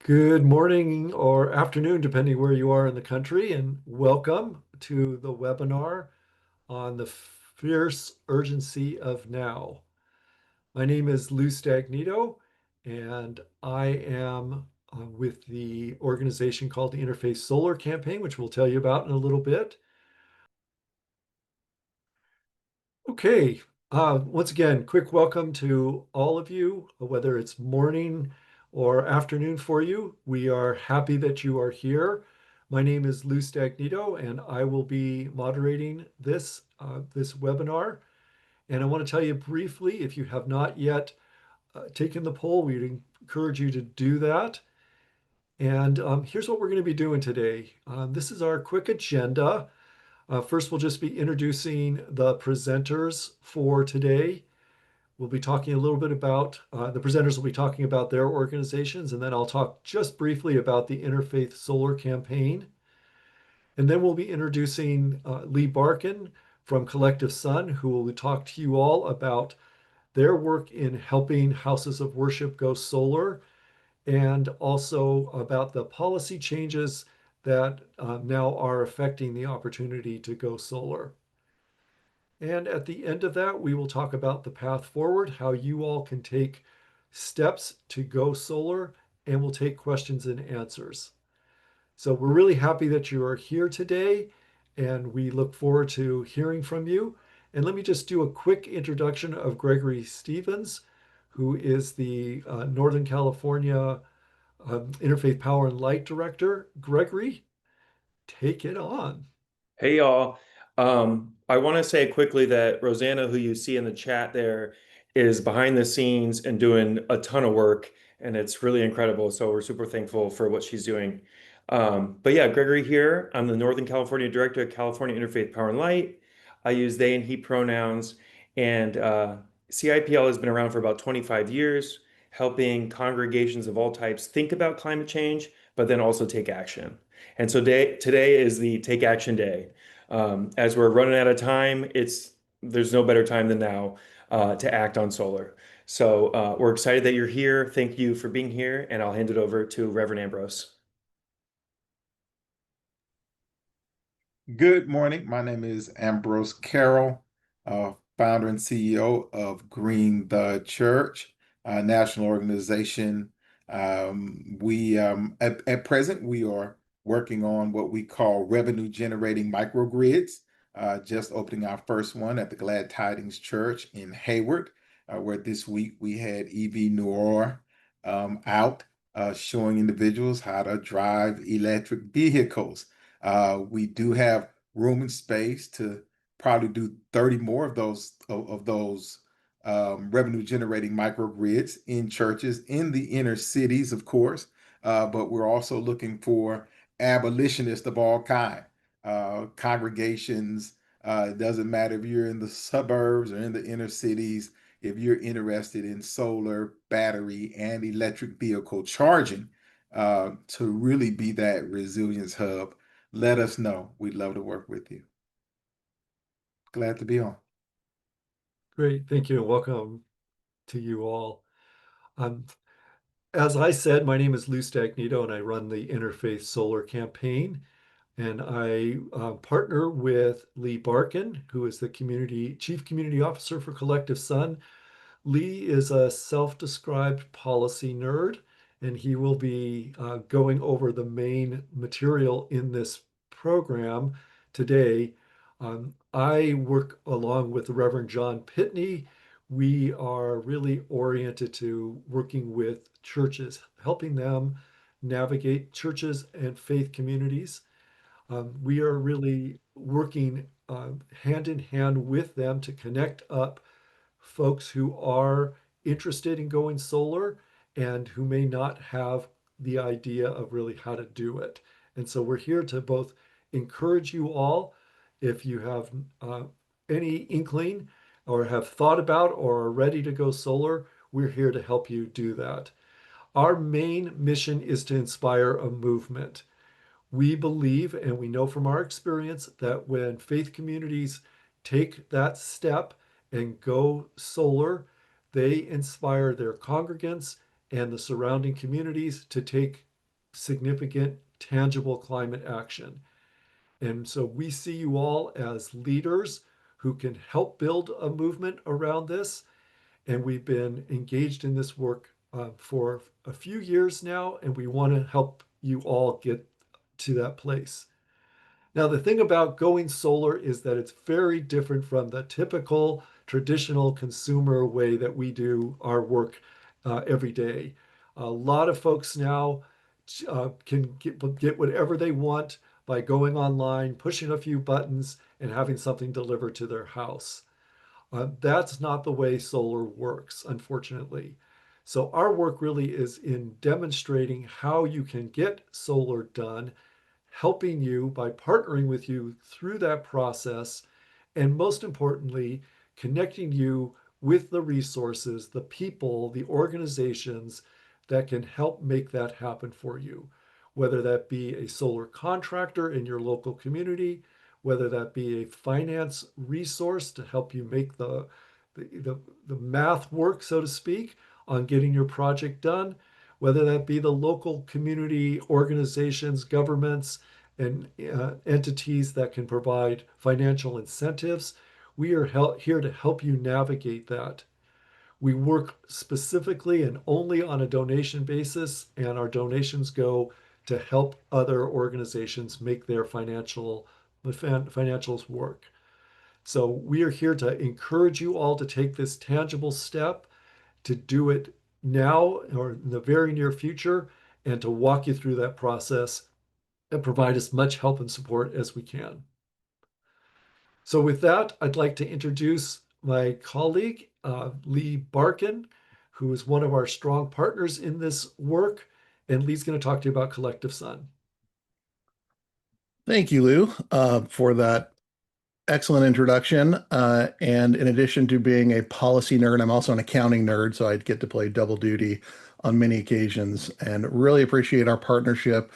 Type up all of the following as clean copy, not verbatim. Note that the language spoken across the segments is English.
Good morning or afternoon, depending where you are in the country, and welcome to the webinar on the fierce urgency of now. My name is Lou Stagnito, and I am with the organization called the Interfaith Solar Campaign, which we'll tell you about in a little bit. Okay, once again, quick welcome to all of you, whether it's morning or afternoon for you. We are happy that you are here. My name is Lou Stagnito, and I will be moderating this webinar. And I want to tell you briefly, if you have not yet taken the poll, we encourage you to do that. And here's what we're going to be doing today. This is our quick agenda. First, we'll just be introducing the presenters for today. We'll be talking a little bit about, the presenters will be talking about their organizations, and then I'll talk just briefly about the Interfaith Solar Campaign. And then we'll be introducing Lee Barkin from CollectiveSun, who will talk to you all about their work in helping houses of worship go solar, and also about the policy changes that now are affecting the opportunity to go solar. And at the end of that, we will talk about the path forward, how you all can take steps to go solar, and we'll take questions and answers. So we're really happy that you are here today, and we look forward to hearing from you. And let me just do a quick introduction of Gregory Stevens, who is the Northern California Interfaith Power and Light Director. Gregory, take it on. Hey y'all. I want to say quickly that Rosanna, who you see in the chat there, is behind the scenes and doing a ton of work, and it's really incredible. So we're super thankful for what she's doing. But yeah, Gregory here. I'm the Northern California Director of California Interfaith Power and Light. I use they and he pronouns, and CIPL has been around for about 25 years, helping congregations of all types think about climate change, but then also take action. And so today is the Take Action Day. As we're running out of time, there's no better time than now to act on solar. So we're excited that you're here. Thank you for being here, and I'll hand it over to Reverend Ambrose. Good morning. My name is Ambrose Carroll, founder and CEO of Green the Church, a national organization. At present, we are working on what we call revenue generating microgrids, just opening our first one at the Glad Tidings Church in Hayward, where this week we had EV Noor out showing individuals how to drive electric vehicles. We do have room and space to probably do 30 more of those revenue generating microgrids in churches in the inner cities, of course. But we're also looking for abolitionists of all kind, congregations. It doesn't matter if you're in the suburbs or in the inner cities. If you're interested in solar, battery, and electric vehicle charging, to really be that resilience hub, let us know. We'd love to work with you. Glad to be on. Great, thank you, and welcome to you all. Um, as I said, my name is Lou Stagnito, and I run the Interfaith Solar Campaign. And I partner with Lee Barkin, who is the Chief Community Officer for CollectiveSun. Lee is a self-described policy nerd, and he will be going over the main material in this program today. I work along with the Reverend John Pitney. We are really oriented to working with churches, helping them navigate churches and faith communities. We are really working hand in hand with them to connect up folks who are interested in going solar and who may not have the idea of really how to do it. And so we're here to both encourage you all, if you have any inkling or have thought about or are ready to go solar, we're here to help you do that. Our main mission is to inspire a movement. We believe, and we know from our experience, that when faith communities take that step and go solar, they inspire their congregants and the surrounding communities to take significant, tangible climate action. And so we see you all as leaders who can help build a movement around this. And we've been engaged in this work for a few years now, and we want to help you all get to that place. Now, the thing about going solar is that it's very different from the typical traditional consumer way that we do our work every day. A lot of folks now can get whatever they want by going online, pushing a few buttons, and having something delivered to their house. That's not the way solar works, unfortunately. So, our work really is in demonstrating how you can get solar done, helping you by partnering with you through that process, and most importantly, connecting you with the resources, the people, the organizations that can help make that happen for you, whether that be a solar contractor in your local community, whether that be a finance resource to help you make the math work, so to speak, on getting your project done, whether that be the local community organizations, governments, and entities that can provide financial incentives. We are here to help you navigate that. We work specifically and only on a donation basis, and our donations go to help other organizations make their financials work. So we are here to encourage you all to take this tangible step, to do it now or in the very near future, and to walk you through that process and provide as much help and support as we can. So with that, I'd like to introduce my colleague, Lee Barkin, who is one of our strong partners in this work. And Lee's going to talk to you about CollectiveSun. Thank you, Lou, for that excellent introduction. And in addition to being a policy nerd, I'm also an accounting nerd, so I'd get to play double duty on many occasions and really appreciate our partnership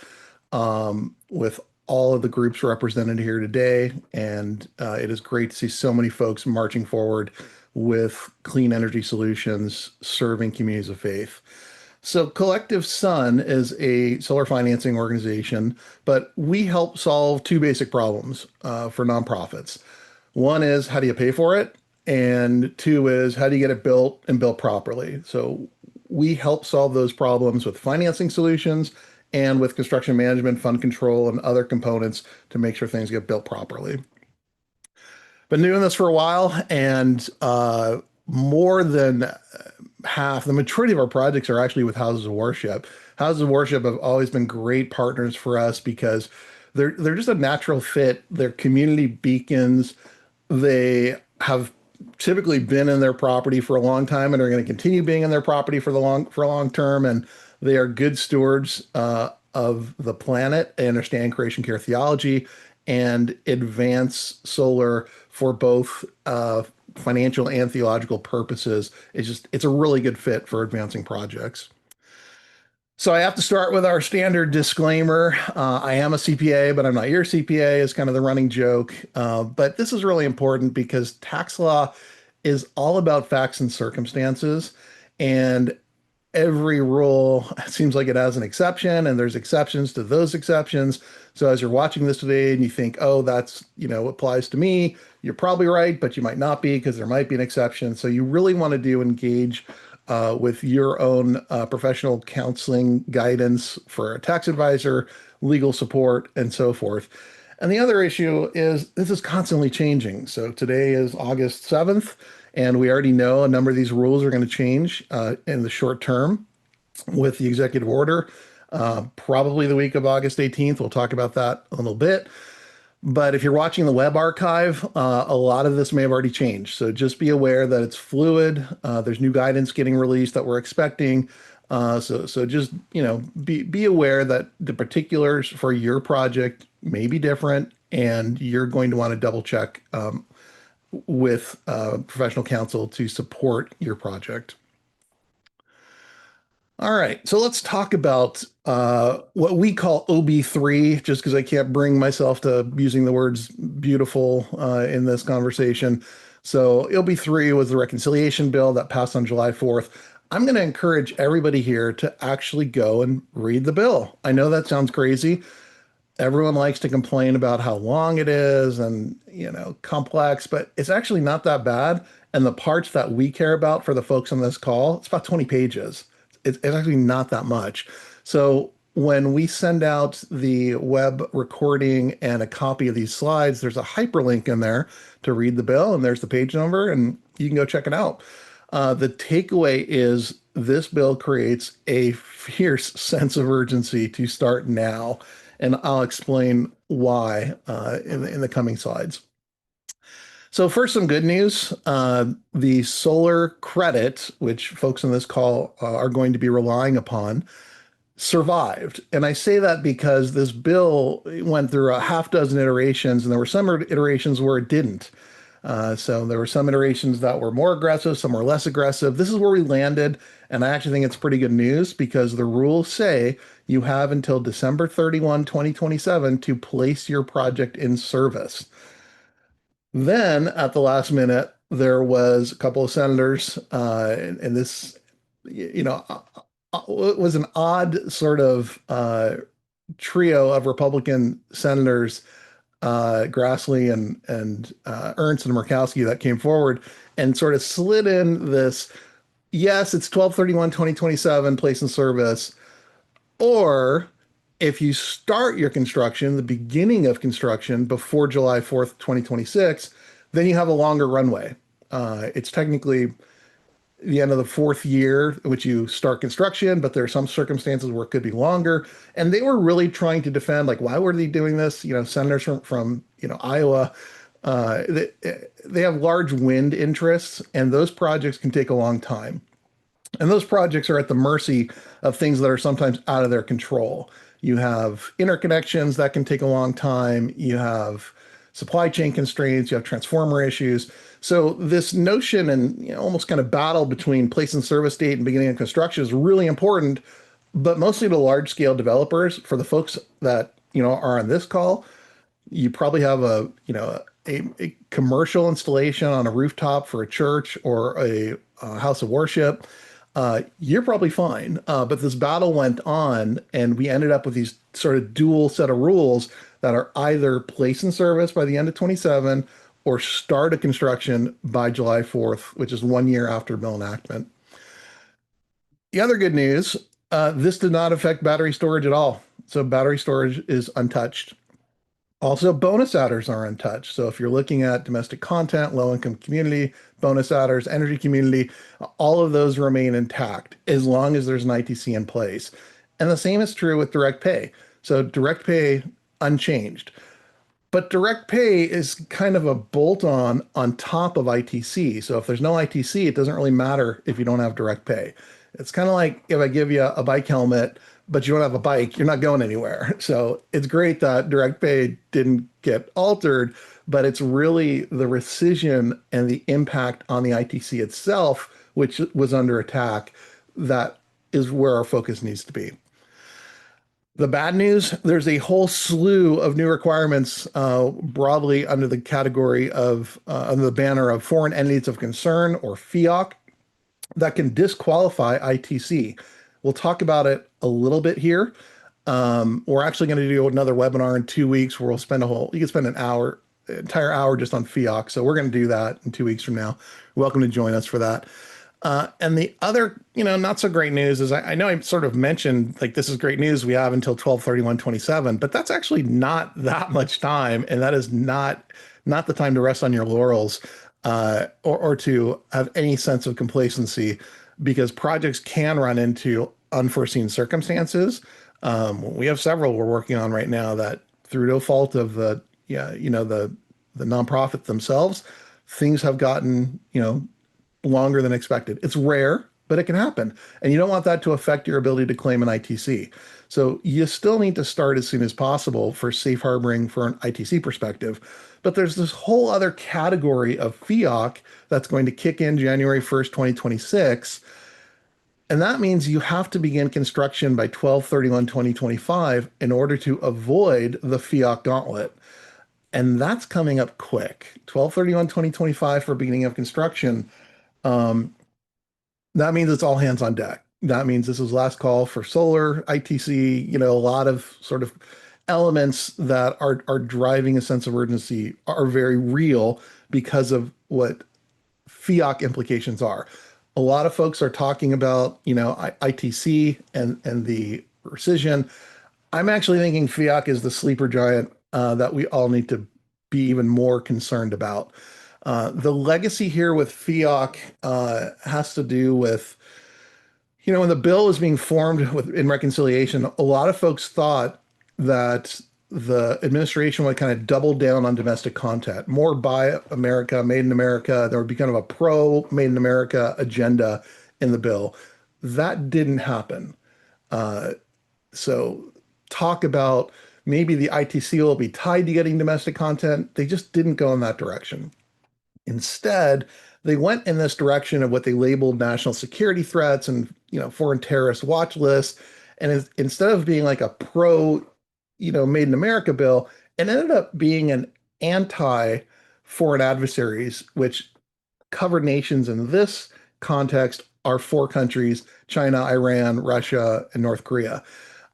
with all of the groups represented here today. And it is great to see so many folks marching forward with clean energy solutions, serving communities of faith. So CollectiveSun is a solar financing organization, but we help solve two basic problems for nonprofits. One is how do you pay for it? And two is how do you get it built and built properly? So we help solve those problems with financing solutions and with construction management, fund control, and other components to make sure things get built properly. Been doing this for a while, and more than half, the majority of our projects are actually with houses of worship. Houses of worship have always been great partners for us because they're just a natural fit. They're community beacons. They have typically been in their property for a long time and are going to continue being in their property for a long term. And they are good stewards of the planet. They understand creation care theology and advance solar for both financial and theological purposes. It's a really good fit for advancing projects. So I have to start with our standard disclaimer. I am a CPA, but I'm not your CPA is kind of the running joke. But this is really important because tax law is all about facts and circumstances. And every rule, it seems like it has an exception, and there's exceptions to those exceptions. So as you're watching this today and you think, oh, that's, applies to me, you're probably right, but you might not be because there might be an exception. So you really want to engage with your own professional counseling guidance for a tax advisor, legal support, and so forth. And the other issue is this is constantly changing. So today is August 7th, and we already know a number of these rules are going to change in the short term with the executive order, probably the week of August 18th. We'll talk about that a little bit. But if you're watching the web archive, a lot of this may have already changed. So just be aware that it's fluid. There's new guidance getting released that we're expecting. So just, be aware that the particulars for your project may be different, and you're going to want to double check with professional counsel to support your project. All right, so let's talk about what we call OB3, just because I can't bring myself to using the words beautiful in this conversation. So OB3 was the reconciliation bill that passed on July 4th. I'm going to encourage everybody here to actually go and read the bill. I know that sounds crazy. Everyone likes to complain about how long it is and, complex, but it's actually not that bad. And the parts that we care about for the folks on this call, it's about 20 pages. It's actually not that much. So when we send out the web recording and a copy of these slides, there's a hyperlink in there to read the bill, and there's the page number, and you can go check it out. The takeaway is this bill creates a fierce sense of urgency to start now, and I'll explain why in the coming slides. So first, some good news. The solar credit, which folks on this call are going to be relying upon, survived. And I say that because this bill went through a half dozen iterations, and there were some iterations where it didn't. So there were some iterations that were more aggressive, some were less aggressive. This is where we landed, and I actually think it's pretty good news because the rules say you have until December 31, 2027 to place your project in service. Then at the last minute, there was a couple of senators, and this, it was an odd sort of trio of Republican senators, Grassley and Ernst and Murkowski, that came forward and sort of slid in this, yes, it's 12/31/2027, place in service, or if you start your construction, the beginning of construction before July 4th, 2026, then you have a longer runway. It's technically the end of the fourth year, which you start construction, but there are some circumstances where it could be longer. And they were really trying to defend, like, why were they doing this? Senators from Iowa, they have large wind interests, and those projects can take a long time. And those projects are at the mercy of things that are sometimes out of their control. You have interconnections that can take a long time. You have supply chain constraints. You have transformer issues. So this notion and almost kind of battle between place and service date and beginning of construction is really important, but mostly to large scale developers. For the folks that are on this call, you probably have a commercial installation on a rooftop for a church or a house of worship. You're probably fine. But this battle went on, and we ended up with these sort of dual set of rules that are either place in service by the end of 27 or start a construction by July 4th, which is 1 year after bill enactment. The other good news, this did not affect battery storage at all. So battery storage is untouched. Also, bonus adders are untouched. So if you're looking at domestic content, low-income community, bonus adders, energy community, all of those remain intact as long as there's an ITC in place. And the same is true with direct pay. So direct pay, unchanged. But direct pay is kind of a bolt-on top of ITC. So if there's no ITC, it doesn't really matter if you don't have direct pay. It's kind of like if I give you a bike helmet, but you don't have a bike, you're not going anywhere. So it's great that direct pay didn't get altered, but it's really the rescission and the impact on the ITC itself, which was under attack, that is where our focus needs to be. The bad news, there's a whole slew of new requirements broadly under the category of, under the banner of foreign entities of concern, or FEOC, that can disqualify ITC. We'll talk about it a little bit here. We're actually going to do another webinar in 2 weeks where we'll spend you can spend an entire hour just on FEOC. So we're going to do that in 2 weeks from now. You're welcome to join us for that. And the other, not so great news is I know I sort of mentioned, like, this is great news. We have until 12/31/27, but that's actually not that much time. And that is not the time to rest on your laurels or to have any sense of complacency, because projects can run into unforeseen circumstances. We have several we're working on right now that, through no fault of the nonprofit themselves, things have gotten, longer than expected. It's rare, but it can happen. And you don't want that to affect your ability to claim an ITC. So you still need to start as soon as possible for safe harboring for an ITC perspective. But there's this whole other category of FEOC that's going to kick in January 1st, 2026. And that means you have to begin construction by 12/31/2025 in order to avoid the FEOC gauntlet. And that's coming up quick. 12/31/2025 for beginning of construction. That means it's all hands on deck. That means this is last call for solar, ITC, a lot of sort of elements that are driving a sense of urgency are very real because of what fiat implications are. A lot of folks are talking about, ITC and the rescission. I'm actually thinking fiat is the sleeper giant that we all need to be even more concerned about. The legacy here with fiat has to do with, when the bill was being formed in reconciliation, a lot of folks thought that the administration would kind of double down on domestic content, more buy America, made in America. There would be kind of a pro made in America agenda in the bill. That didn't happen. So talk about maybe the ITC will be tied to getting domestic content. They just didn't go in that direction. Instead, they went in this direction of what they labeled national security threats and foreign terrorist watch lists. And instead of being like a pro, made in America bill, it ended up being an anti foreign adversaries, which covered nations in this context are four countries: China, Iran, Russia, and North Korea.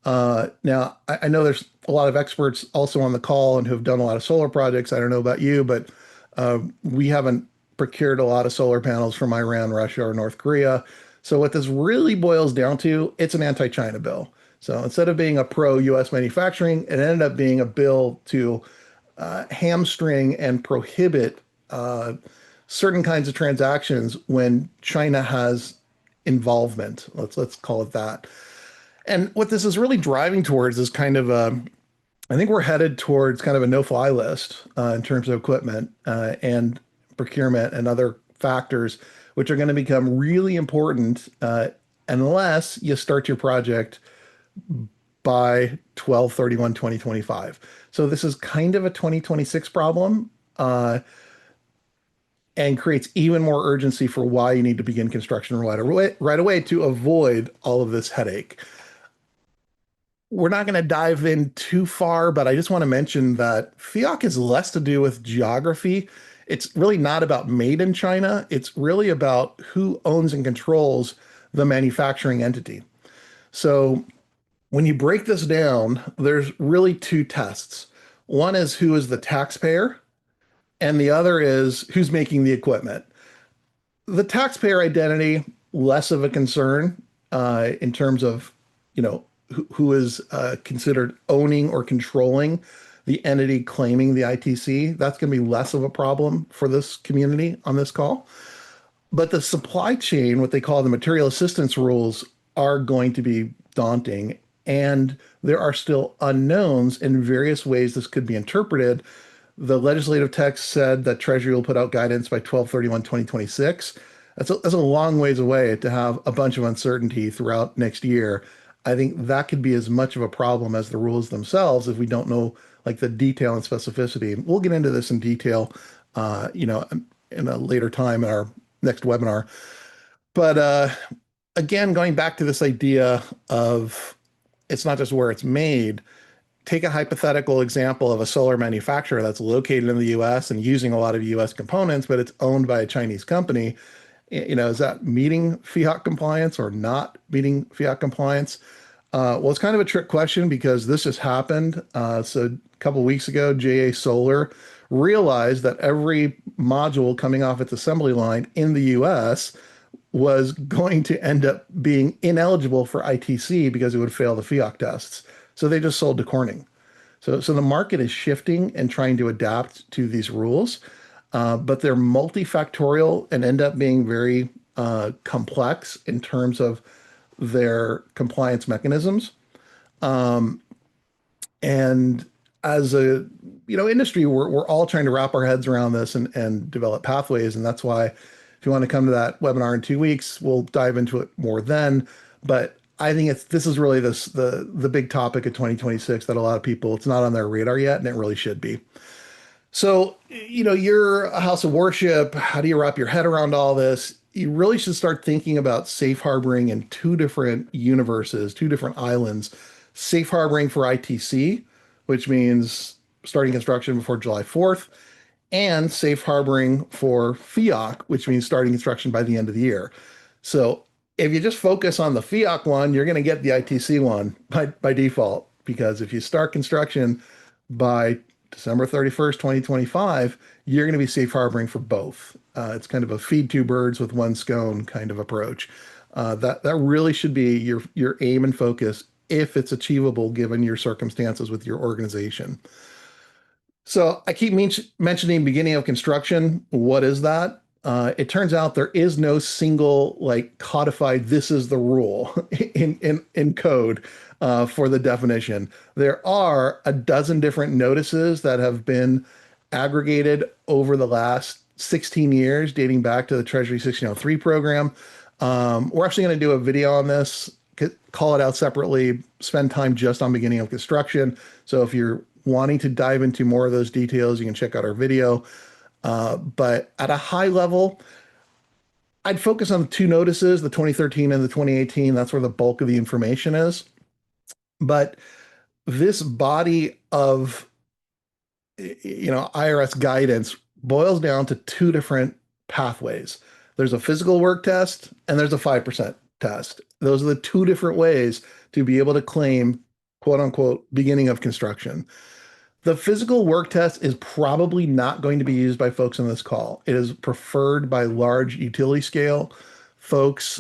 Now, I know there's a lot of experts also on the call and who have done a lot of solar projects. I don't know about you, but we haven't procured a lot of solar panels from Iran, Russia, or North Korea. So what this really boils down to, it's an anti-China bill. So instead of being a pro-US manufacturing, it ended up being a bill to hamstring and prohibit certain kinds of transactions when China has involvement. Let's call it that. And what this is really driving towards is kind of I think we're headed towards kind of a no-fly list in terms of equipment and procurement and other factors, which are going to become really important unless you start your project by 12/31/2025. So this is kind of a 2026 problem and creates even more urgency for why you need to begin construction right away to avoid all of this headache. We're not going to dive in too far, but I just want to mention that FIOC is less to do with geography. It's really not about made in China. It's really about who owns and controls the manufacturing entity. So when you break this down, there's really two tests. One is who is the taxpayer, and the other is who's making the equipment. The taxpayer identity, less of a concern in terms of, who is considered owning or controlling the entity claiming the ITC. That's going to be less of a problem for this community on this call. But the supply chain, what they call the material assistance rules, are going to be daunting. And there are still unknowns in various ways this could be interpreted. The legislative text said that Treasury will put out guidance by 12/31/2026. That's a long ways away to have a bunch of uncertainty throughout next year. I think that could be as much of a problem as the rules themselves if we don't know like the detail and specificity. We'll get into this in detail, in a later time in our next webinar. But again, going back to this idea of it's not just where it's made. Take a hypothetical example of a solar manufacturer that's located in the US and using a lot of US components, but it's owned by a Chinese company. Is that meeting fiat compliance or not meeting fiat compliance? Well, it's kind of a trick question because this has happened. So a couple of weeks ago, JA Solar realized that every module coming off its assembly line in the US was going to end up being ineligible for ITC because it would fail the fiat tests. So they just sold to Corning. So the market is shifting and trying to adapt to these rules, but they're multifactorial and end up being very complex in terms of their compliance mechanisms. And as a industry, we're all trying to wrap our heads around this and develop pathways. And that's why if you want to come to that webinar in 2 weeks, we'll dive into it more then. But I think this is really the big topic of 2026 that a lot of people, it's not on their radar yet, and it really should be. So, you're a house of worship. How do you wrap your head around all this? You really should start thinking about safe harboring in two different universes, two different islands. Safe harboring for ITC, which means starting construction before July 4th, and safe harboring for FIOC, which means starting construction by the end of the year. So if you just focus on the FIAC one, you're going to get the ITC one by default, because if you start construction by December 31st, 2025, you're going to be safe harboring for both. It's kind of a feed two birds with one scone kind of approach. That really should be your aim and focus if it's achievable given your circumstances with your organization. So I keep mentioning beginning of construction. What is that? It turns out there is no single like codified, this is the rule in code for the definition. There are a dozen different notices that have been aggregated over the last 16 years, dating back to the Treasury 1603 program. We're actually going to do a video on this, call it out separately, spend time just on beginning of construction. So if you're wanting to dive into more of those details, you can check out our video. But at a high level, I'd focus on the two notices, the 2013 and the 2018. That's where the bulk of the information is. But this body of IRS guidance boils down to two different pathways. There's a physical work test and there's a 5% test. Those are the two different ways to be able to claim, quote unquote, beginning of construction. The physical work test is probably not going to be used by folks on this call. It is preferred by large utility scale folks,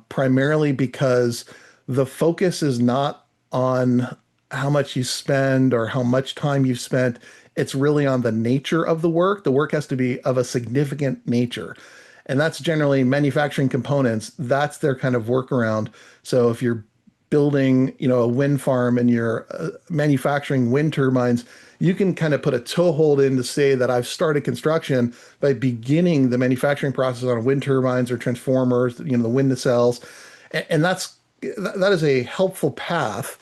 primarily because the focus is not on how much you spend or how much time you've spent. It's really on the nature of the work. The work has to be of a significant nature. And that's generally manufacturing components. That's their kind of workaround. So if you're building, a wind farm and you're manufacturing wind turbines, you can kind of put a toehold in to say that I've started construction by beginning the manufacturing process on wind turbines or transformers, the wind nacelles. And that is a helpful path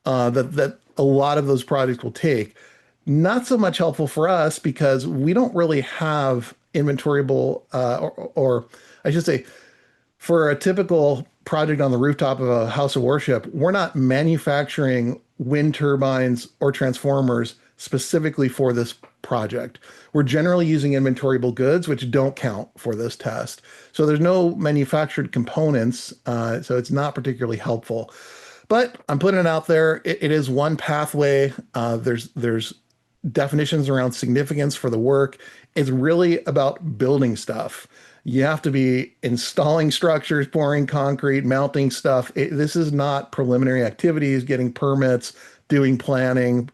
that a lot of those projects will take. Not so much helpful for us because we don't really have inventoriable, or I should say, for a typical project on the rooftop of a house of worship, we're not manufacturing wind turbines or transformers specifically for this project. We're generally using inventoriable goods, which don't count for this test. So there's no manufactured components, so it's not particularly helpful. But I'm putting it out there. It is one pathway. There's definitions around significance for the work. It's really about building stuff. You have to be installing structures, pouring concrete, mounting stuff. This is not preliminary activities, getting permits, doing planning,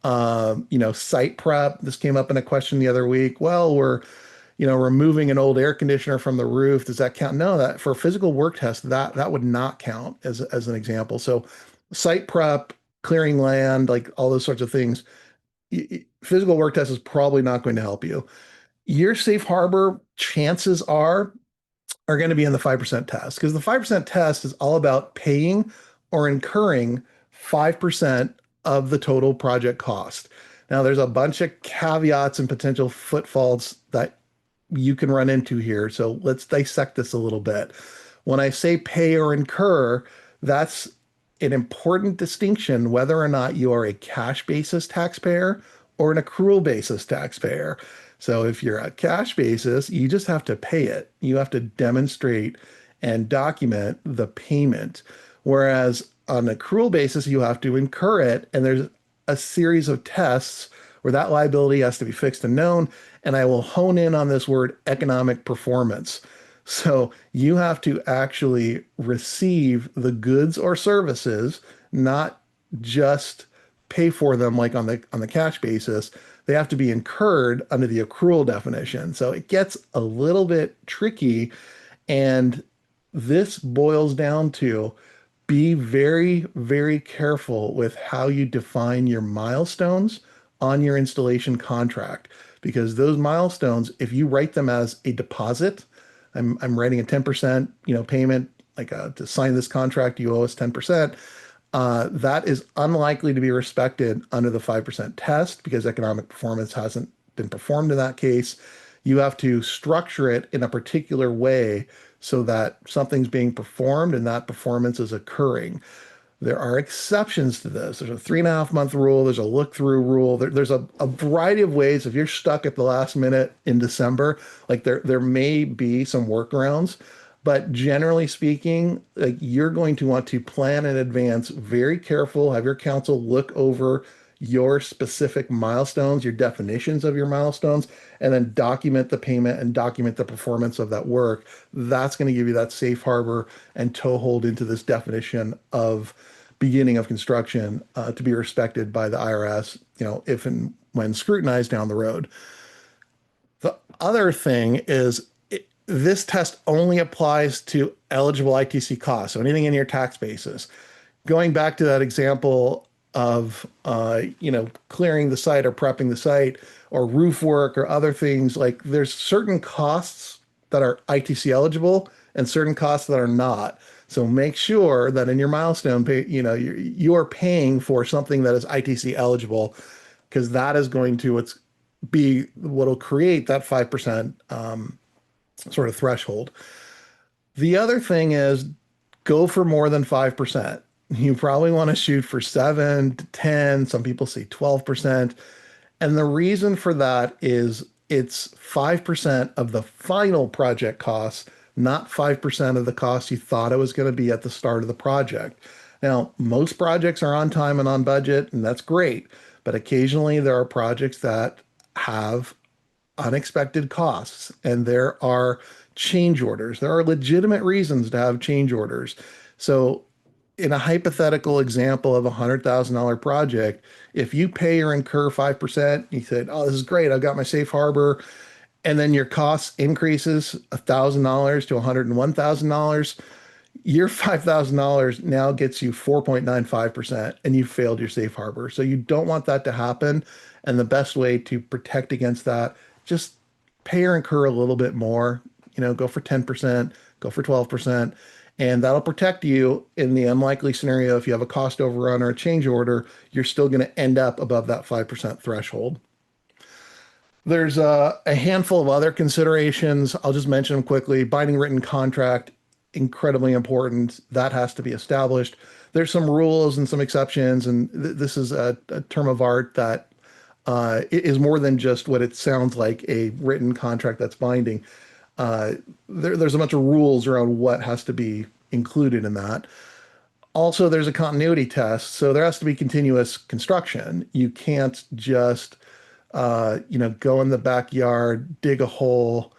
site prep. This came up in a question the other week. Well, we're, removing an old air conditioner from the roof. Does that count? No, that for a physical work test, that would not count as an example. So site prep, clearing land, like all those sorts of things, physical work test is probably not going to help you. Your safe harbor chances are going to be in the 5% test, because the 5% test is all about paying or incurring 5% of the total project cost. Now, there's a bunch of caveats and potential footfalls that you can run into here. So let's dissect this a little bit. When I say pay or incur, that's an important distinction whether or not you are a cash basis taxpayer or an accrual basis taxpayer. So if you're a cash basis, you just have to pay it. You have to demonstrate and document the payment. Whereas on an accrual basis, you have to incur it. And there's a series of tests where that liability has to be fixed and known. And I will hone in on this word economic performance. So you have to actually receive the goods or services, not just pay for them like on the cash basis. They have to be incurred under the accrual definition. So it gets a little bit tricky. And this boils down to be very, very careful with how you define your milestones on your installation contract. Because those milestones, if you write them as a deposit, I'm writing a 10% payment, like to sign this contract, you owe us 10%. That is unlikely to be respected under the 5% test because economic performance hasn't been performed in that case. You have to structure it in a particular way so that something's being performed and that performance is occurring. There are exceptions to this. There's a 3.5-month rule. There's a look-through rule. There's a variety of ways. If you're stuck at the last minute in December, like there may be some workarounds, But generally speaking, like you're going to want to plan in advance, very careful, have your counsel look over your specific milestones, your definitions of your milestones, and then document the payment and document the performance of that work. That's going to give you that safe harbor and toehold into this definition of beginning of construction to be respected by the IRS, if and when scrutinized down the road. The other thing is this test only applies to eligible ITC costs, so anything in your tax basis. Going back to that example of clearing the site or prepping the site or roof work or other things, like there's certain costs that are ITC eligible and certain costs that are not. So make sure that in your milestone pay, you're paying for something that is ITC eligible, because that is going to be what'll create that 5% sort of threshold. The other thing is go for more than 5%. You probably want to shoot for 7 to 10. Some people say 12%. And the reason for that is it's 5% of the final project costs, not 5% of the cost you thought it was going to be at the start of the project. Now, most projects are on time and on budget, and that's great. But occasionally there are projects that have unexpected costs, and there are change orders. There are legitimate reasons to have change orders. So in a hypothetical example of a $100,000 project, if you pay or incur 5%, you said, oh, this is great, I've got my safe harbor, and then your cost increases $1,000 to $101,000, your $5,000 now gets you 4.95%, and you failed your safe harbor. So you don't want that to happen. And the best way to protect against that, just pay or incur a little bit more, go for 10%, go for 12%, and that'll protect you in the unlikely scenario. If you have a cost overrun or a change order, you're still going to end up above that 5% threshold. There's a handful of other considerations. I'll just mention them quickly. Binding written contract, incredibly important. That has to be established. There's some rules and some exceptions, and this is a term of art that is more than just what it sounds like, a written contract that's binding. There's a bunch of rules around what has to be included in that. Also, there's a continuity test, so there has to be continuous construction. You can't just go in the backyard, dig a hole,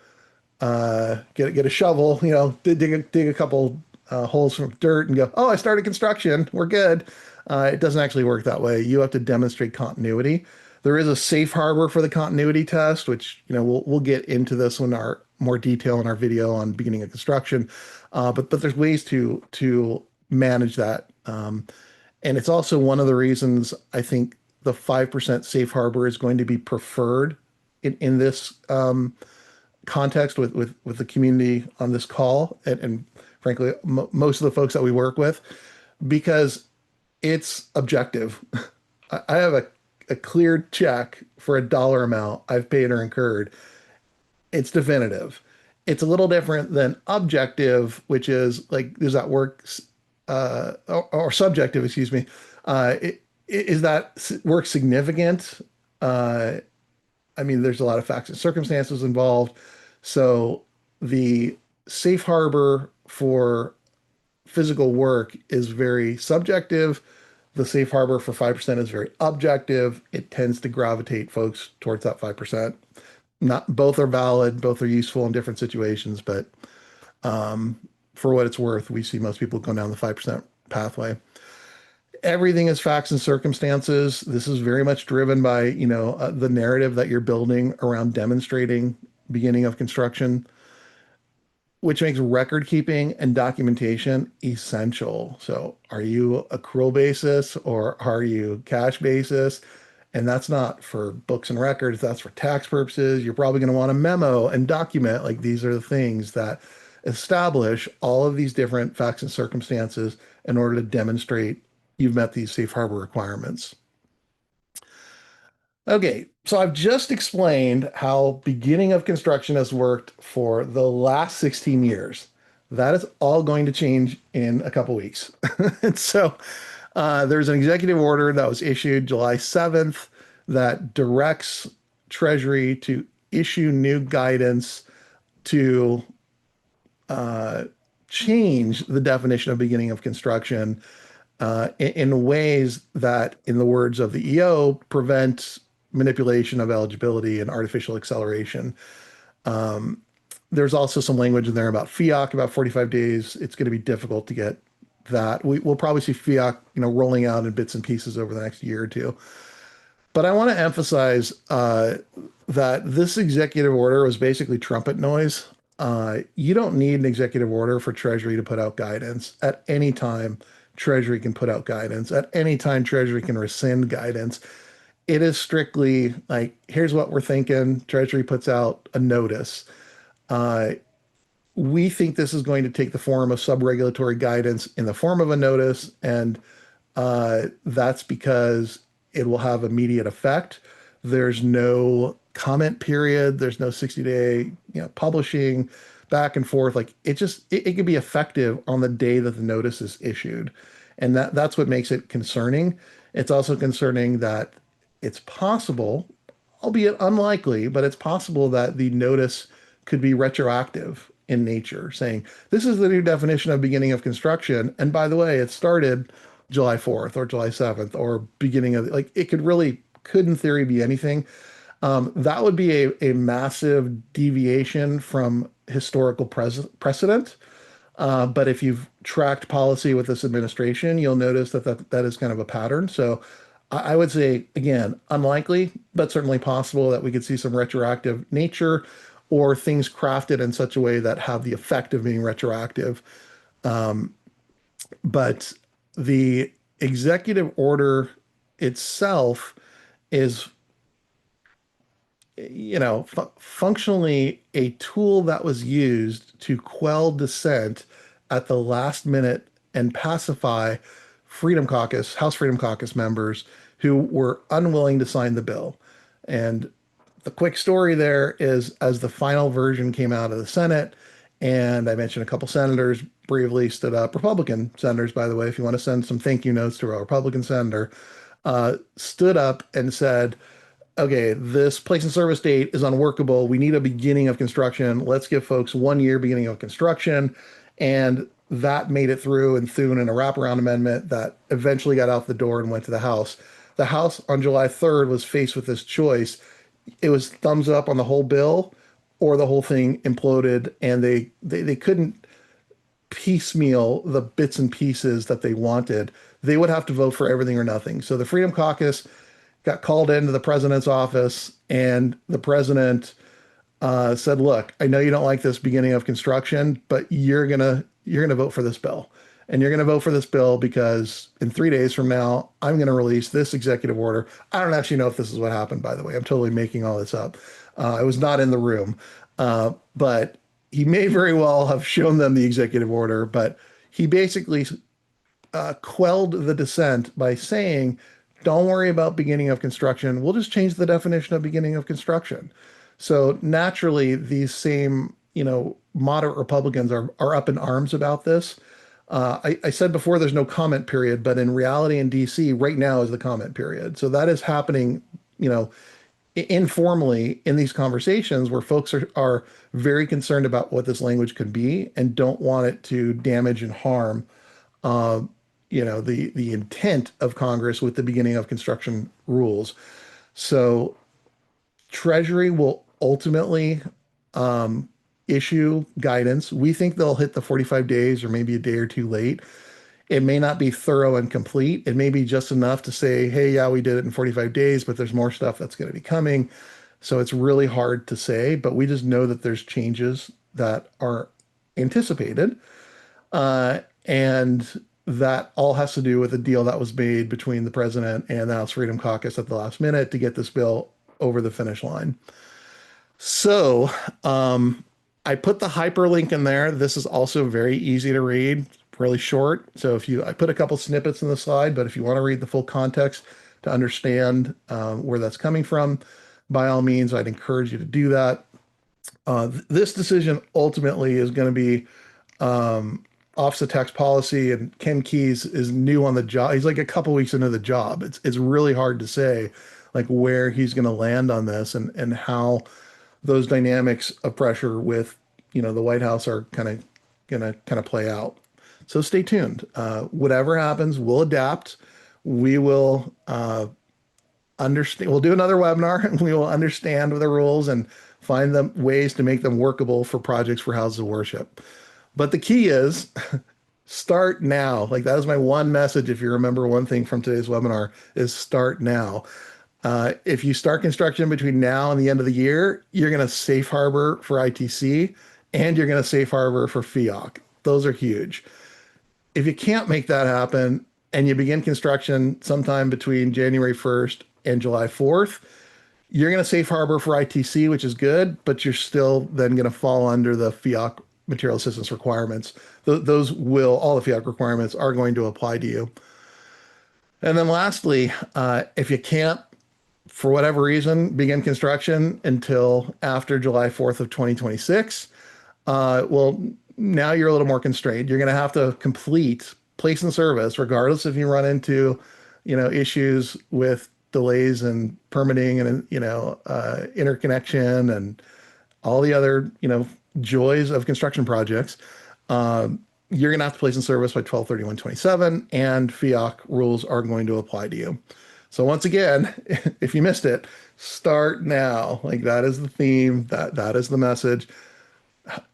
get a shovel, dig a couple holes from dirt and go, oh, I started construction, we're good. It doesn't actually work that way. You have to demonstrate continuity. There is a safe harbor for the continuity test, which we'll get into this in our more detail in our video on beginning of construction. But there's ways to manage that, and it's also one of the reasons I think the 5% safe harbor is going to be preferred in this context with the community on this call, and frankly, most of the folks that we work with, because it's objective. I have a cleared check for a dollar amount I've paid or incurred. It's definitive. It's a little different than objective, which is like, does that work, or subjective, excuse me. Is that work significant? There's a lot of facts and circumstances involved. So the safe harbor for physical work is very subjective. The safe harbor for 5% is very objective. It tends to gravitate folks towards that 5%. Not both are valid, both are useful in different situations, but for what it's worth, we see most people go down the 5% pathway. Everything is facts and circumstances. This is very much driven by, the narrative that you're building around demonstrating beginning of construction, which makes record keeping and documentation essential. So are you accrual basis or are you cash basis? And that's not for books and records, that's for tax purposes. You're probably going to want a memo and document, like, these are the things that establish all of these different facts and circumstances in order to demonstrate you've met these safe harbor requirements. Okay, so I've just explained how beginning of construction has worked for the last 16 years. That is all going to change in a couple weeks. And so there's an executive order that was issued July 7th that directs Treasury to issue new guidance to change the definition of beginning of construction in ways that, in the words of the EO, prevent manipulation of eligibility and artificial acceleration. There's also some language in there about FIAC, about 45 days. It's going to be difficult to get that. We'll probably see FIAC, rolling out in bits and pieces over the next year or two. But I want to emphasize that this executive order was basically trumpet noise. You don't need an executive order for Treasury to put out guidance. At any time, Treasury can put out guidance. At any time, Treasury can rescind guidance. It is strictly like, here's what we're thinking. Treasury puts out a notice. Uh, we think this is going to take the form of sub-regulatory guidance in the form of a notice, and that's because it will have immediate effect. There's no comment period. There's no 60-day, publishing back and forth. Like it can be effective on the day that the notice is issued, and that's what makes it concerning. It's also concerning that it's possible, albeit unlikely, but it's possible that the notice could be retroactive in nature, saying this is the new definition of beginning of construction. And by the way, it started July 4th or July 7th or beginning of, like, it could in theory be anything. That would be a massive deviation from historical precedent. But if you've tracked policy with this administration, you'll notice that is kind of a pattern. So I would say, again, unlikely, but certainly possible that we could see some retroactive nature or things crafted in such a way that have the effect of being retroactive. But the executive order itself is, functionally a tool that was used to quell dissent at the last minute and pacify House Freedom Caucus members who were unwilling to sign the bill. And the quick story there is, as the final version came out of the Senate, and I mentioned a couple senators bravely stood up, Republican senators, by the way, if you want to send some thank you notes to a Republican senator, stood up and said, okay, this place and service date is unworkable. We need a beginning of construction. Let's give folks 1 year beginning of construction. And that made it through and Thune in a wraparound amendment that eventually got out the door and went to the House. The House on July 3rd was faced with this choice. It was thumbs up on the whole bill or the whole thing imploded, and they couldn't piecemeal the bits and pieces that they wanted. They would have to vote for everything or nothing. So the Freedom Caucus got called into the president's office, and the president said, "Look, I know you don't like this beginning of construction, but you're gonna vote for this bill, and you're gonna vote for this bill because in 3 days from now, I'm gonna release this executive order." I don't actually know if this is what happened, by the way. I'm totally making all this up. I was not in the room, but he may very well have shown them the executive order. But he basically quelled the dissent by saying, don't worry about beginning of construction. We'll just change the definition of beginning of construction. So naturally, these same, moderate Republicans are up in arms about this. I said before there's no comment period, but in reality in DC right now is the comment period. So that is happening, informally in these conversations where folks are very concerned about what this language could be and don't want it to damage and harm the intent of Congress with the beginning of construction rules. So Treasury will ultimately issue guidance. We think they'll hit the 45 days or maybe a day or two late. It may not be thorough and complete. It may be just enough to say, hey, yeah, we did it in 45 days, but there's more stuff that's going to be coming. So it's really hard to say, but we just know that there's changes that are anticipated. And that all has to do with a deal that was made between the president and the House Freedom Caucus at the last minute to get this bill over the finish line. So I put the hyperlink in there. This is also very easy to read, really short. So I put a couple snippets in the slide, but if you want to read the full context to understand where that's coming from, by all means, I'd encourage you to do that. This decision ultimately is going to be Office of Tax Policy, and Ken Keyes is new on the job. He's like a couple weeks into the job. It's really hard to say like where he's going to land on this and how those dynamics of pressure with the White House are kind of going to kind of play out. So stay tuned. Whatever happens, we'll adapt. We will understand. We'll do another webinar and we will understand the rules and find them ways to make them workable for projects for houses of worship. But the key is start now. Like that is my one message. If you remember one thing from today's webinar is start now. If you start construction between now and the end of the year, you're going to safe harbor for ITC and you're going to safe harbor for FIOC. Those are huge. If you can't make that happen and you begin construction sometime between January 1st and July 4th, you're going to safe harbor for ITC, which is good, but you're still then going to fall under the FIOC material assistance requirements. Those will, all the FIOC requirements are going to apply to you. And then lastly, if you can't, for whatever reason, begin construction until after July 4th of 2026, well, now you're a little more constrained. You're going to have to complete place in service, regardless if you run into, issues with delays in permitting and, interconnection and all the other, joys of construction projects. You're going to have to place in service by 12/31/27, and FIOC rules are going to apply to you. So once again, if you missed it, start now. Like that is the theme. That is the message.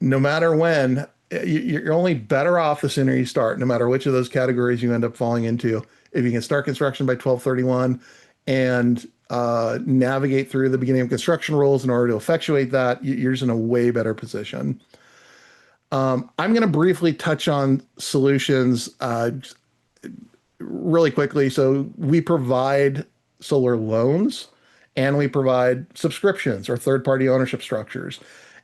No matter when, you're only better off the sooner you start, no matter which of those categories you end up falling into. If you can start construction by 12/31 and navigate through the beginning of construction rules in order to effectuate that, you're just in a way better position. I'm going to briefly touch on solutions really quickly. So we provide solar loans and we provide subscriptions or third-party ownership structures.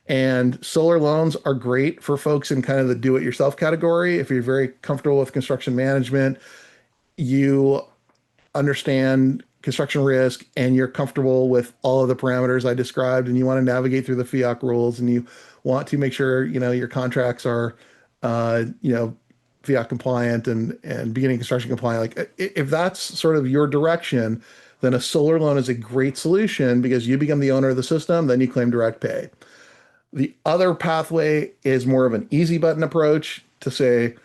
And solar loans are great for folks in kind of the do-it-yourself category. If you're very comfortable with construction management, you understand construction risk, and you're comfortable with all of the parameters I described, and you want to navigate through the FIOC rules, and you want to make sure, your contracts are, FIOC compliant and beginning construction compliant. Like if that's sort of your direction, then a solar loan is a great solution because you become the owner of the system, then you claim direct pay. The other pathway is more of an easy button approach to say,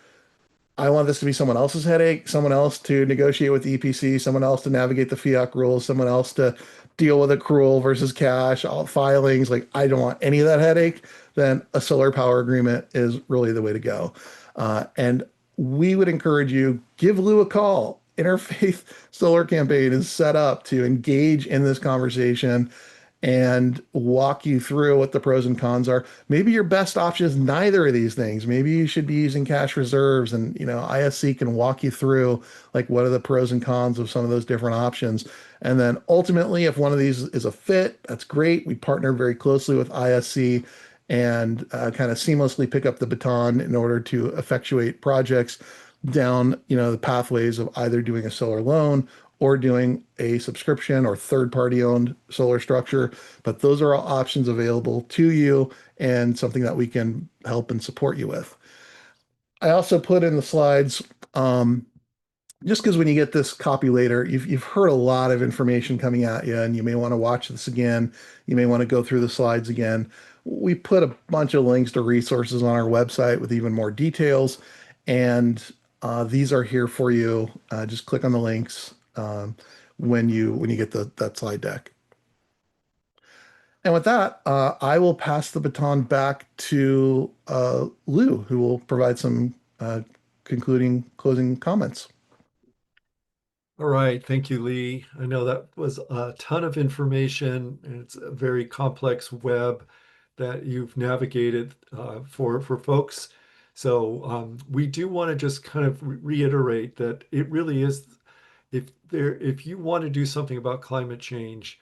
I want this to be someone else's headache, someone else to negotiate with the EPC, someone else to navigate the FIOC rules, someone else to deal with accrual versus cash, all filings. Like I don't want any of that headache. Then a solar power agreement is really the way to go. And we would encourage you, give Lou a call. Interfaith Solar Campaign is set up to engage in this conversation and walk you through what the pros and cons are. Maybe your best option is neither of these things. Maybe you should be using cash reserves, and ISC can walk you through like what are the pros and cons of some of those different options. And then ultimately, if one of these is a fit, that's great. We partner very closely with ISC and kind of seamlessly pick up the baton in order to effectuate projects down, the pathways of either doing a solar loan or doing a subscription or third-party owned solar structure. But those are all options available to you and something that we can help and support you with. I also put in the slides, just because when you get this copy later, you've heard a lot of information coming at you, and you may want to watch this again. You may want to go through the slides again. We put a bunch of links to resources on our website with even more details, and these are here for you. Just click on the links when you get that slide deck. And with that, I will pass the baton back to Lou, who will provide some closing comments. All right, thank you, Lee. I know that was a ton of information, and it's a very complex web that you've navigated for folks. So we do want to just kind of reiterate that it really is, if you want to do something about climate change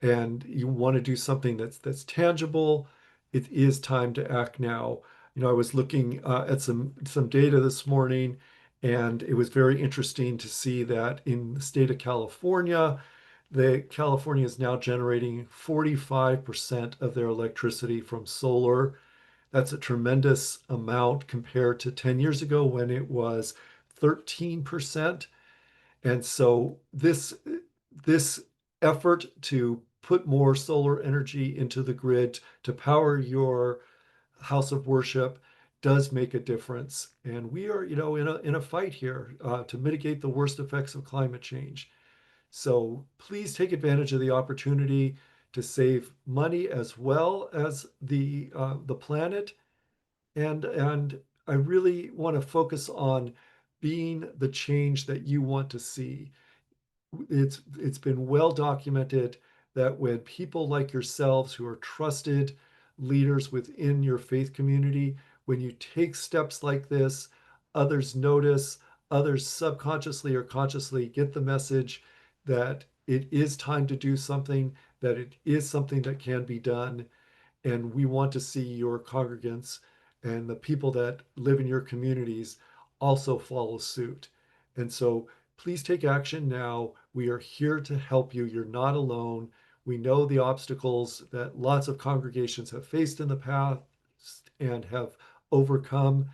and you want to do something that's tangible, it is time to act now. I was looking at some data this morning, and it was very interesting to see that in the state of California, California is now generating 45% of their electricity from solar. That's a tremendous amount compared to 10 years ago when it was 13%. And so this effort to put more solar energy into the grid to power your house of worship does make a difference. And we are, in a fight here to mitigate the worst effects of climate change. So please take advantage of the opportunity to save money as well as the planet. And I really want to focus on being the change that you want to see. It's been well documented that when people like yourselves who are trusted leaders within your faith community, when you take steps like this, others notice, others subconsciously or consciously get the message that it is time to do something, that it is something that can be done, and we want to see your congregants and the people that live in your communities also follow suit. And so please take action now. We are here to help you. You're not alone. We know the obstacles that lots of congregations have faced in the past and have overcome.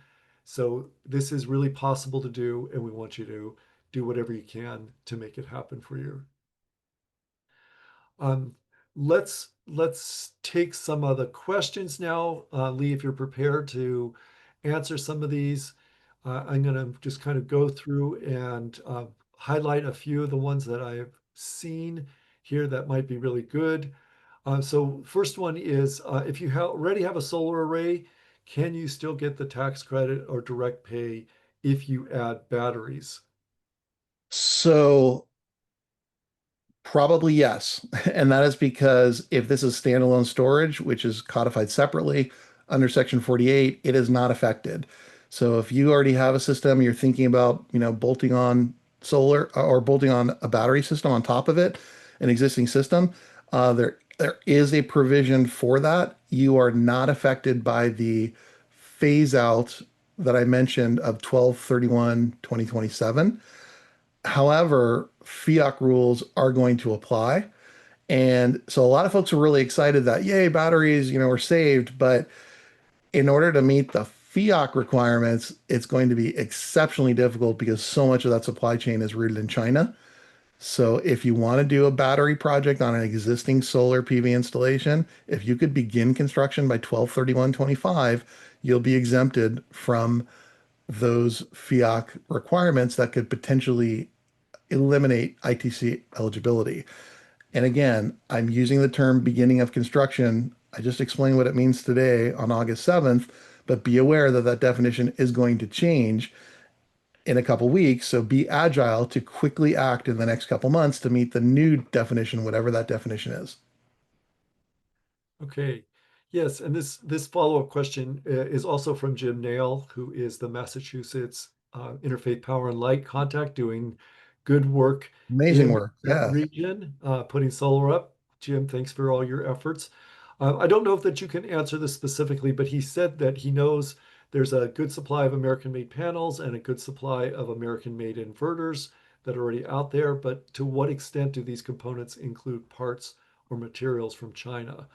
So this is really possible to do, and we want you to do whatever you can to make it happen for you. Um, let's take some of the questions now. Lee, if you're prepared to answer some of these, I'm going to just kind of go through and highlight a few of the ones that I've seen here that might be really good. So first one is, if you already have a solar array, can you still get the tax credit or direct pay if you add batteries? So probably yes. And that is because if this is standalone storage, which is codified separately under Section 48, it is not affected. So if you already have a system, you're thinking about, bolting on solar or bolting on a battery system on top of it, an existing system, there is a provision for that. You are not affected by the phase out that I mentioned of 12/31/2027. However, FIAC rules are going to apply. And so a lot of folks are really excited that, yay, batteries, are saved. But in order to meet the FIAC requirements, it's going to be exceptionally difficult because so much of that supply chain is rooted in China. So if you want to do a battery project on an existing solar PV installation, if you could begin construction by 12/31/25, you'll be exempted from those FIAC requirements that could potentially eliminate ITC eligibility. And again, I'm using the term beginning of construction. I just explained what it means today on August 7th, but be aware that that definition is going to change in a couple weeks. So be agile to quickly act in the next couple months to meet the new definition, whatever that definition is. Okay. Yes, and this follow-up question is also from Jim Nail, who is the Massachusetts Interfaith Power and Light contact doing good work Amazing in work. that Yeah. region, putting solar up. Jim, thanks for all your efforts. I don't know if that you can answer this specifically, but he said that he knows there's a good supply of American-made panels and a good supply of American-made inverters that are already out there. But to what extent do these components include parts or materials from China?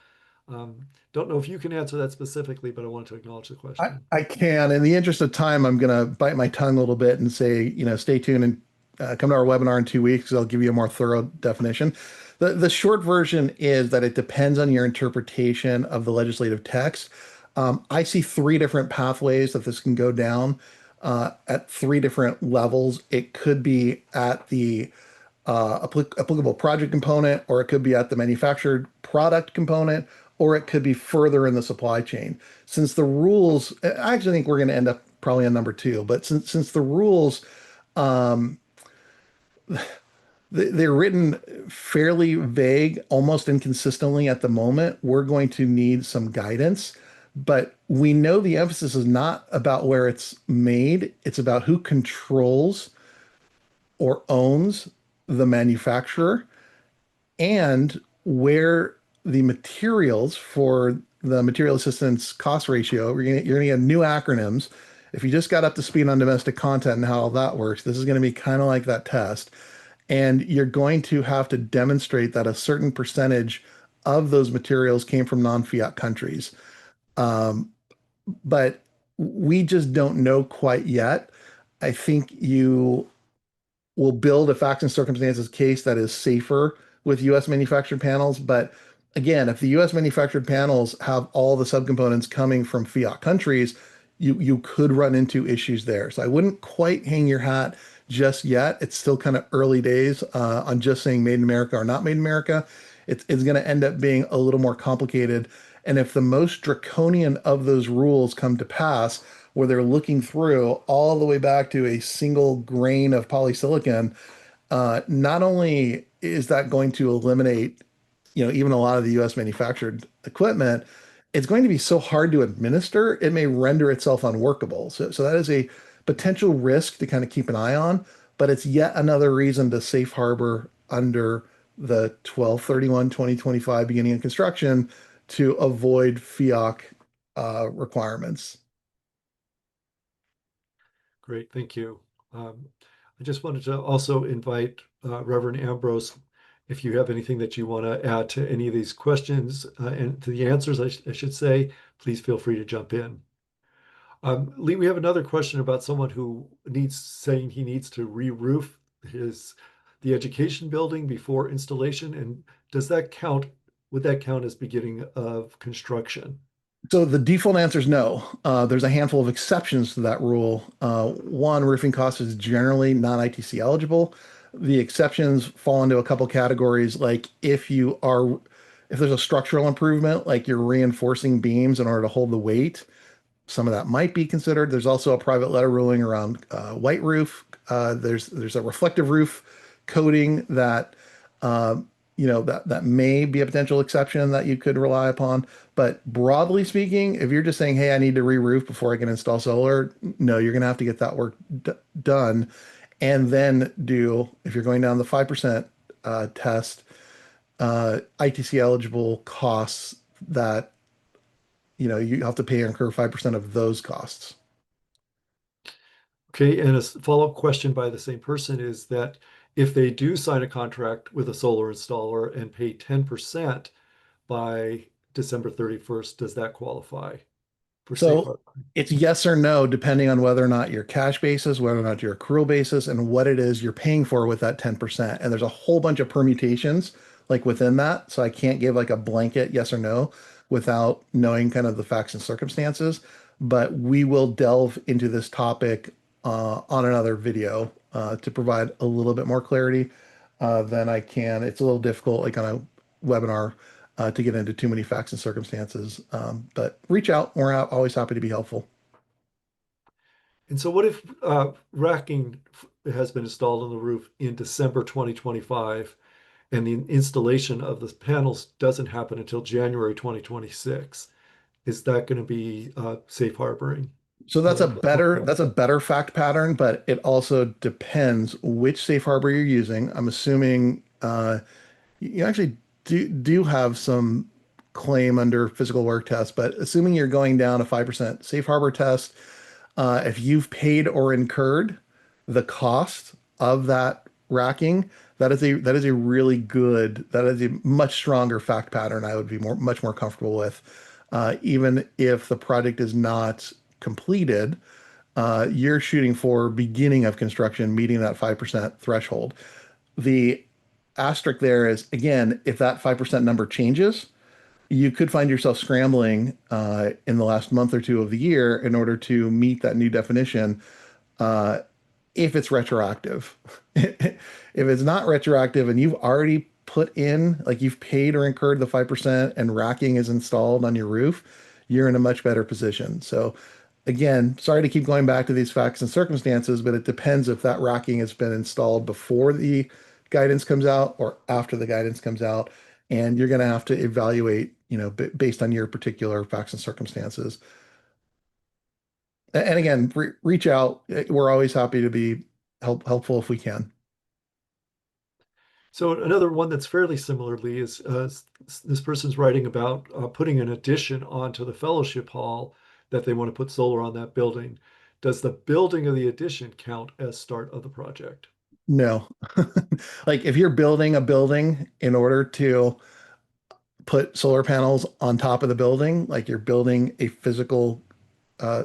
Don't know if you can answer that specifically, but I want to acknowledge the I, question. I can. In the interest of time, I'm going to bite my tongue a little bit and say, stay tuned and come to our webinar in 2 weeks. I'll give you a more thorough definition. The short version is that it depends on your interpretation of the legislative text. I see three different pathways that this can go down at three different levels. It could be at the applicable project component, or it could be at the manufactured product component, or it could be further in the supply chain. Since the rules, I actually think we're going to end up probably on number two, but since the rules, um, they're written fairly vague, almost inconsistently at the moment, we're going to need some guidance. But we know the emphasis is not about where it's made, it's about who controls or owns the manufacturer and where the materials for the material assistance cost ratio, you're gonna get new acronyms. If you just got up to speed on domestic content and how all that works, this is going to be kind of like that test. And you're going to have to demonstrate that a certain percentage of those materials came from non-fiat countries. Um, but we just don't know quite yet. I think you will build a facts and circumstances case that is safer with US manufactured panels. But again, if the US manufactured panels have all the subcomponents coming from fiat countries, you could run into issues there. So I wouldn't quite hang your hat just yet. It's still kind of early days on just saying made in America or not made in America. It's going to end up being a little more complicated. And if the most draconian of those rules come to pass, where they're looking through all the way back to a single grain of polysilicon, not only is that going to eliminate, even a lot of the US manufactured equipment, it's going to be so hard to administer, it may render itself unworkable. So that is a potential risk to kind of keep an eye on, but it's yet another reason to safe harbor under the 12/31/2025 beginning of construction to avoid FEOC requirements. Great, thank you. I just wanted to also invite Reverend Ambrose, if you have anything that you want to add to any of these questions and to the answers, I should say, please feel free to jump in. Lee, we have another question about someone who saying he needs to re-roof the education building before installation, and would that count as beginning of construction? So the default answer is no. There's a handful of exceptions to that rule. One, roofing cost is generally non-ITC eligible. The exceptions fall into a couple categories, like if there's a structural improvement, like you're reinforcing beams in order to hold the weight, some of that might be considered. There's also a private letter ruling around white roof. There's a reflective roof coating that that may be a potential exception that you could rely upon. But broadly speaking, if you're just saying, "Hey, I need to re-roof before I can install solar," no, you're going to have to get that work done, and then if you're going down the 5% test, ITC eligible costs that you have to pay or incur 5% of those costs. Okay, and a follow-up question by the same person is that if they do sign a contract with a solar installer and pay 10% by December 31st, does that qualify for safe So harbor? it's yes or no, depending on whether or not your cash basis, whether or not your accrual basis, and what it is you're paying for with that 10%. And there's a whole bunch of permutations like within that. So I can't give like a blanket yes or no without knowing kind of the facts and circumstances. But we will delve into this topic on another video to provide a little bit more clarity than I can. It's a little difficult, like on a webinar, to get into too many facts and circumstances. But reach out. We're always happy to be helpful. And so what if racking has been installed on the roof in December 2025 and the installation of the panels doesn't happen until January 2026? Is that going to be safe harboring? So that's a better fact pattern, but it also depends which safe harbor you're using. I'm assuming you actually do have some claim under physical work test, but assuming you're going down a 5% safe harbor test, if you've paid or incurred the cost of that racking, that is a much stronger fact pattern I would be much more comfortable with. Even if the project is not completed, you're shooting for beginning of construction, meeting that 5% threshold. The asterisk there is, again, if that 5% number changes, you could find yourself scrambling in the last month or two of the year in order to meet that new definition uh, if it's retroactive. If it's not retroactive and you've already put in, like you've paid or incurred the 5% and racking is installed on your roof, you're in a much better position. So again, sorry to keep going back to these facts and circumstances, but it depends if that racking has been installed before the guidance comes out or after the guidance comes out. And you're going to have to evaluate, based on your particular facts and circumstances. And again, reach out. We're always happy to be helpful if we can. So another one that's fairly similarly is this person's writing about putting an addition onto the fellowship hall that they want to put solar on that building. Does the building of the addition count as start of the project? No. Like if you're building a building in order to put solar panels on top of the building, like you're building a physical, uh,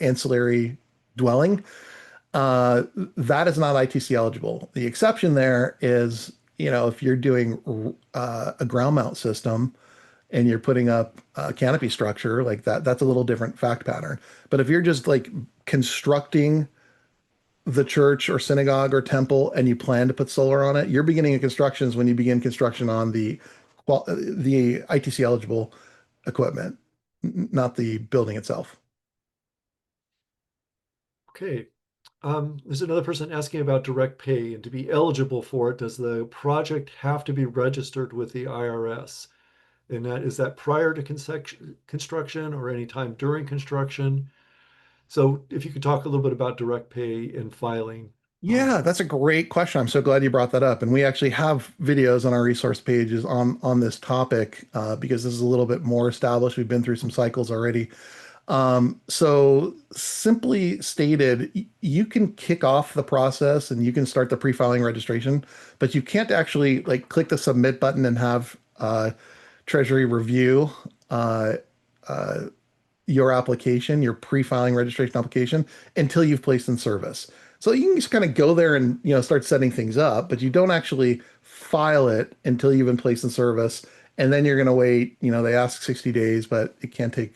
ancillary dwelling, that is not ITC eligible. The exception there is, if you're doing a ground mount system and you're putting up a canopy structure like that, that's a little different fact pattern. But if you're just like constructing the church or synagogue or temple and you plan to put solar on it, your beginning of construction is when you begin construction on the ITC eligible equipment, not the building itself. Okay. There's another person asking about direct pay, and to be eligible for it, does the project have to be registered with the IRS? And is that prior to construction or any time during construction? So if you could talk a little bit about direct pay and filing. Yeah, that's a great question. I'm so glad you brought that up. And we actually have videos on our resource pages on this topic because this is a little bit more established. We've been through some cycles already. So simply stated, you can kick off the process and you can start the pre-filing registration, but you can't actually like click the submit button and have Treasury review uh, uh, your application, your pre-filing registration application, until you've placed in service. So you can just kind of go there and start setting things up, but you don't actually file it until you've been placed in service. And then you're going to wait. They ask 60 days, but it can take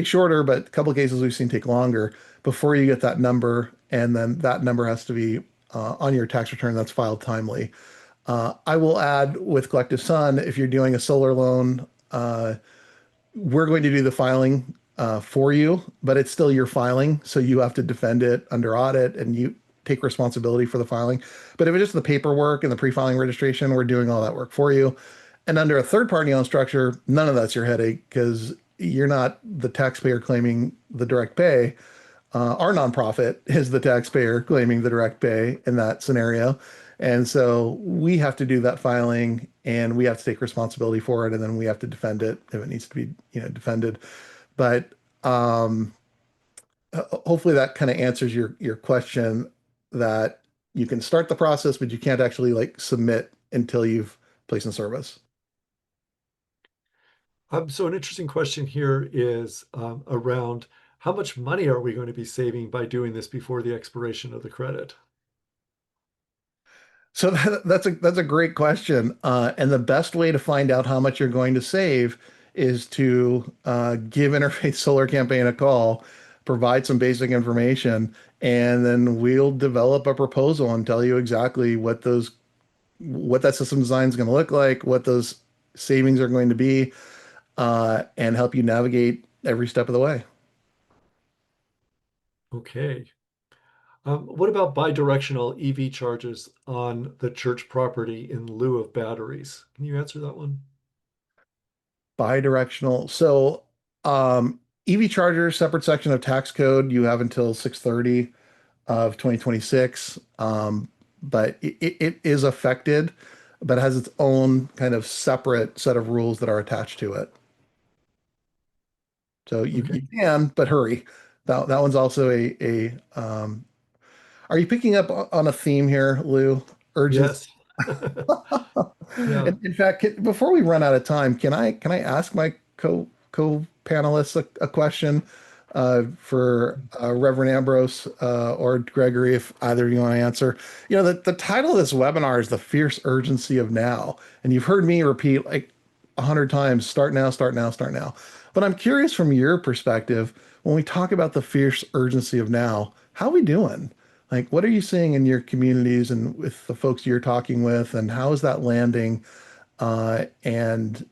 shorter, but a couple of cases we've seen take longer before you get that number, and then that number has to be on your tax return that's filed timely. I will add with CollectiveSun, if you're doing a solar loan, we're going to do the filing for you, but it's still your filing, so you have to defend it under audit and you take responsibility for the filing. But if it's just the paperwork and the pre-filing registration, we're doing all that work for you. And under a third-party owned structure, none of that's your headache because you're not the taxpayer claiming the direct pay. Our nonprofit is the taxpayer claiming the direct pay in that scenario. And so we have to do that filing and we have to take responsibility for it. And then we have to defend it if it needs to be, defended. But hopefully that kind of answers your question that you can start the process, but you can't actually like submit until you've placed in service. So an interesting question here is around how much money are we going to be saving by doing this before the expiration of the credit? So that's a great question, and the best way to find out how much you're going to save is to give Interfaith Solar Campaign a call, provide some basic information, and then we'll develop a proposal and tell you exactly what that system design is going to look like, what those savings are going to be, and help you navigate every step of the way. Okay. What about bidirectional EV charges on the church property in lieu of batteries? Can you answer that one? Bidirectional. So, EV chargers, separate section of tax code. You have until 6/30 of 2026. But it is affected, but has its own kind of separate set of rules that are attached to it. So you Okay. can, but hurry. That one's also are you picking up on a theme here, Lou? Urgency. Yes. Yeah. In fact, before we run out of time, can I ask my co-panelists a question for Reverend Ambrose or Gregory, if either of you want to answer? The title of this webinar is "The Fierce Urgency of Now," and you've heard me repeat like 100 times, "Start now, start now, start now." But I'm curious from your perspective, when we talk about the fierce urgency of now, how are we doing? Like, what are you seeing in your communities and with the folks you're talking with, and how is that landing? And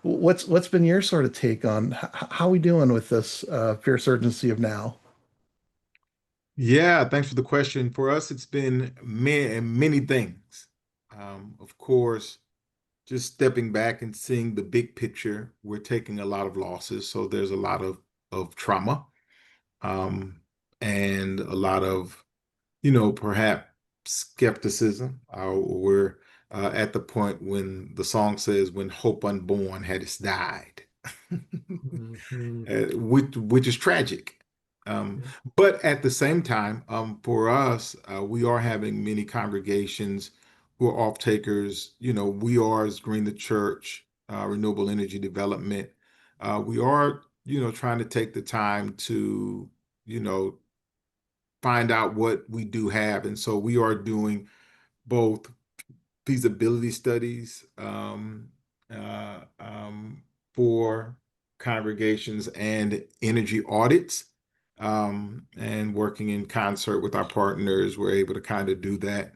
what's been your sort of take on how are we doing with this fierce urgency of now? Yeah, thanks for the question. For us, it's been many things. Of course, just stepping back and seeing the big picture, we're taking a lot of losses. So there's a lot of trauma, um, and a lot of, perhaps skepticism. We're at the point when the song says, when hope unborn had its died, Mhm. which is tragic. Um, Yeah. but at the same time, for us, we are having many congregations who are off takers. We are as Green the Church, Renewable Energy Development. We are, trying to take the time to, you know, find out what we do have. And so we are doing both feasibility studies, for congregations and energy audits. And working in concert with our partners, we're able to kind of do that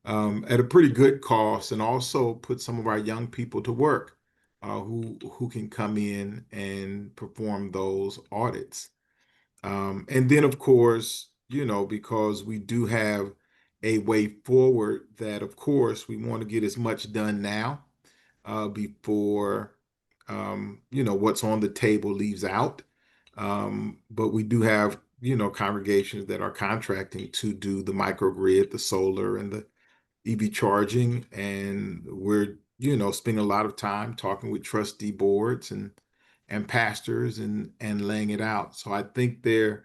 at a pretty good cost, and also put some of our young people to work who can come in and perform those audits. And then, of course, because we do have a way forward, that, of course, we want to get as much done now before, what's on the table leaves out. But we do have, congregations that are contracting to do the microgrid, the solar, and the EV charging. And we're, spending a lot of time talking with trustee boards and pastors and laying it out. So I think there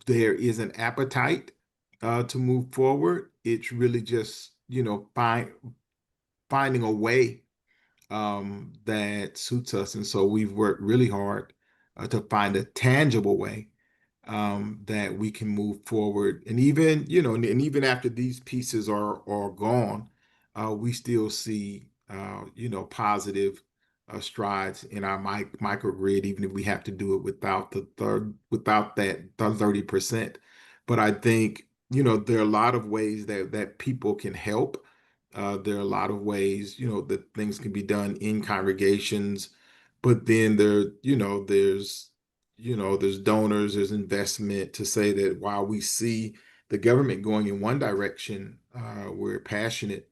is an appetite to move forward. It's really just, finding a way that suits us. And so we've worked really hard to find a tangible way that we can move forward. And even, and even after these pieces are gone, we still see, positive strides in our microgrid, even if we have to do it without that 30%. But I think, there are a lot of ways that people can help. There are a lot of ways, that things can be done in congregations, but then there's donors, there's investment to say that while we see the government going in one direction, we're passionate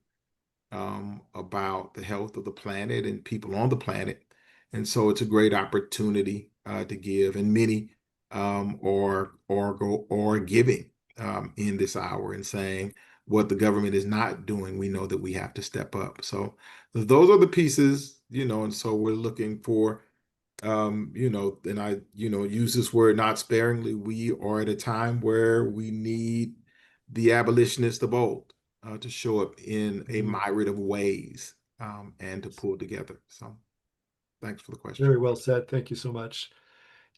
about the health of the planet and people on the planet. And so it's a great opportunity to give, and many are giving in this hour and saying what the government is not doing. We know that we have to step up. So those are the pieces, and so we're looking for, and I, use this word not sparingly. We are at a time where we need the abolitionists of old to show up in a myriad of ways and to pull together. So thanks for the question. Very well said. Thank you so much.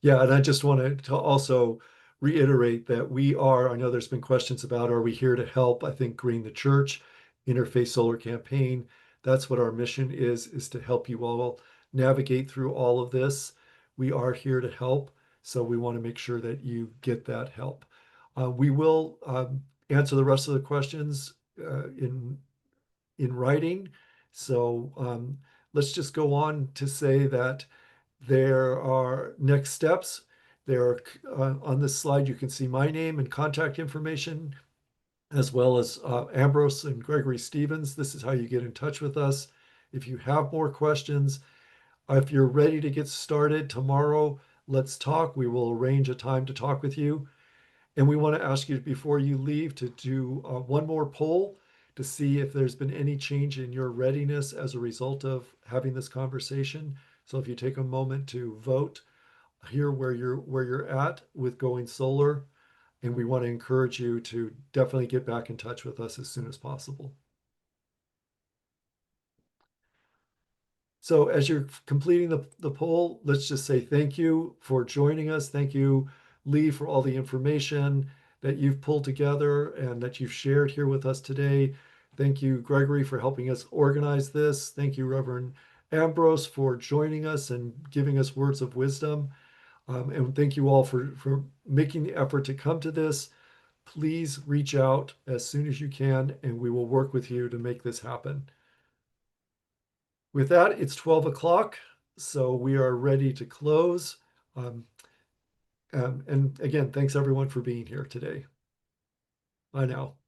Yeah, and I just wanted to also reiterate that I know there's been questions about, are we here to help? I think Green the Church, Interfaith Solar Campaign, that's what our mission is to help you all navigate through all of this. We are here to help, so we want to make sure that you get that help. We will answer the rest of the questions in writing. So let's just go on to say that there are next steps. There are on this slide, you can see my name and contact information, as well as Ambrose and Gregory Stevens. This is how you get in touch with us. If you have more questions, if you're ready to get started tomorrow, let's talk. We will arrange a time to talk with you. And we want to ask you before you leave to do one more poll to see if there's been any change in your readiness as a result of having this conversation. So if you take a moment to vote here where you're at with going solar, and we want to encourage you to definitely get back in touch with us as soon as possible. So as you're completing the poll, let's just say thank you for joining us. Thank you, Lee, for all the information that you've pulled together and that you've shared here with us today. Thank you, Gregory, for helping us organize this. Thank you, Reverend Ambrose, for joining us and giving us words of wisdom. And thank you all for making the effort to come to this. Please reach out as soon as you can, and we will work with you to make this happen. With that, it's 12 o'clock, so we are ready to close. And again, thanks everyone for being here today. Bye now.